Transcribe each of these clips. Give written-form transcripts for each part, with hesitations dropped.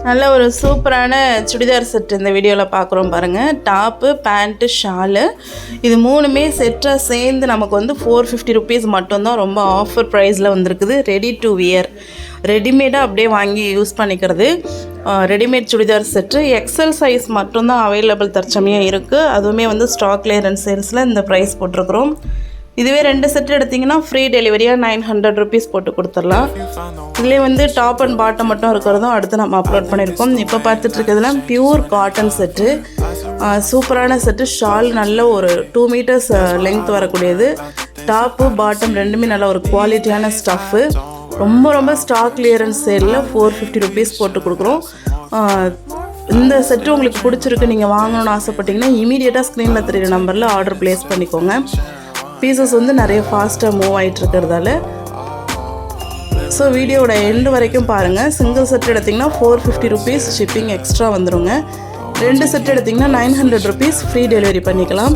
நல்ல ஒரு சூப்பரான சுடிதார் செட் இந்த வீடியோவில் பார்க்குறோம் பாருங்கள். டாப்பு, பேண்ட்டு, ஷாலு இது மூணுமே செட்டாக சேர்ந்து நமக்கு வந்து 450 ருபீஸ் மட்டும்தான். ரொம்ப ஆஃபர் ப்ரைஸில் வந்திருக்குது. ரெடி டு வியர், ரெடிமேடாக அப்படியே வாங்கி யூஸ் பண்ணிக்கிறது. Readymade churidar set XL size மட்டும்தான் அவைலபிள் தற்சமயம் இருக்குது. அதுவுமே வந்து ஸ்டாக் கிளியரன்ஸ் சேல்ஸில் இந்த ப்ரைஸ் போட்டிருக்கிறோம். இதுவே 2 செட் எடுத்திங்கன்னா ஃப்ரீ டெலிவரியாக 900 ருபீஸ் போட்டு கொடுத்துடலாம். இதுலேயே வந்து டாப் அண்ட் பாட்டம் மட்டும் இருக்கிறதும் அடுத்து நம்ம அப்லோட் பண்ணியிருக்கோம். இப்போ பார்த்துட்டு இருக்கிறதுலாம் பியூர் காட்டன் செட்டு, சூப்பரான செட்டு. ஷால் நல்ல ஒரு 2 மீட்டர்ஸ் லெங்த் வரக்கூடியது. டாப்பு பாட்டம் ரெண்டுமே நல்ல ஒரு குவாலிட்டியான ஸ்டஃப்பு. ரொம்ப ஸ்டாக் கிளியரன்ஸ் சேலில் 450 ருபீஸ் போட்டு கொடுக்குறோம். இந்த செட்டு உங்களுக்கு பிடிச்சிருக்கு, நீங்கள் வாங்கணும்னு ஆசைப்பட்டீங்கன்னா இமீடியட்டாக ஸ்க்ரீனில் தெரியுற நம்பரில் ஆர்டர் ப்ளேஸ் பண்ணிக்கோங்க. பீசஸ் வந்து நிறைய ஃபாஸ்ட்டாக மூவ் ஆகிட்டு இருக்கிறதால. ஸோ வீடியோட எண்டு வரைக்கும் பாருங்கள். சிங்கிள் செட் எடுத்திங்கன்னா 450 ருபீஸ் ஷிப்பிங் எக்ஸ்ட்ரா வந்துடுங்க. 2 செட் எடுத்திங்கன்னா 900 ருபீஸ் ஃப்ரீ டெலிவரி பண்ணிக்கலாம்.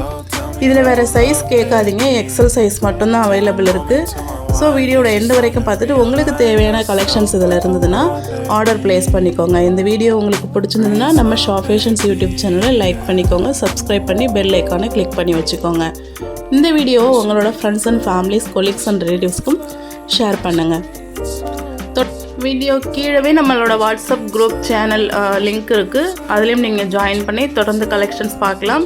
இதில் வேறு சைஸ் கேட்காதீங்க, எக்ஸல் சைஸ் மட்டும்தான் அவைலபிள் இருக்குது. ஸோ வீடியோட எண்டு வரைக்கும் பார்த்துட்டு உங்களுக்கு தேவையான கலெக்ஷன்ஸ் இதில் இருந்ததுன்னா ஆர்டர் ப்ளேஸ் பண்ணிக்கோங்க. இந்த வீடியோ உங்களுக்கு பிடிச்சிருந்ததுன்னா நம்ம ஷாப் ஃபேஷன்ஸ் யூடியூப் சேனலை லைக் பண்ணிக்கோங்க, சப்ஸ்கிரைப் பண்ணி பெல் ஐக்கானை கிளிக் பண்ணி வச்சுக்கோங்க. இந்த வீடியோவை உங்களோட friends and families, colleagues and ரிலேட்டிவ்ஸ்க்கும் ஷேர் பண்ணுங்கள். வீடியோ கீழே நம்மளோட வாட்ஸ்அப் குரூப் சேனல் லிங்க் இருக்குது. அதுலேயும் நீங்கள் ஜாயின் பண்ணி தொடர்ந்து கலெக்ஷன்ஸ் பார்க்கலாம்.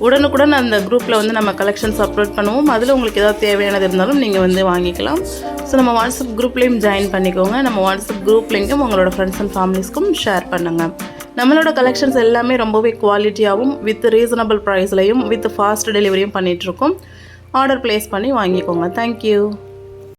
உடனுக்குடன் அந்த குரூப்பில் வந்து நம்ம கலெக்ஷன்ஸ் அப்லோட் பண்ணுவோம். அதில் உங்களுக்கு ஏதாவது தேவையானது இருந்தாலும் நீங்கள் வந்து வாங்கிக்கலாம். ஸோ நம்ம வாட்ஸ்அப் குரூப்லேயும் ஜாயின் பண்ணிக்கோங்க. நம்ம வாட்ஸ்அப் குரூப் லிங்க்கும் உங்களோட ஃப்ரெண்ட்ஸ் அண்ட் ஃபேமிலிஸ்க்கும் ஷேர் பண்ணுங்கள். நம்மளோட கலெக்ஷன்ஸ் எல்லாமே ரொம்பவே குவாலிட்டியாகவும் வித் ரீசனபிள் ப்ரைஸ்லையும் வித் ஃபாஸ்ட் டெலிவரியும் பண்ணிகிட்ருக்கோம். ஆர்டர் ப்ளேஸ் பண்ணி வாங்கிக்கோங்க. தேங்க்யூ.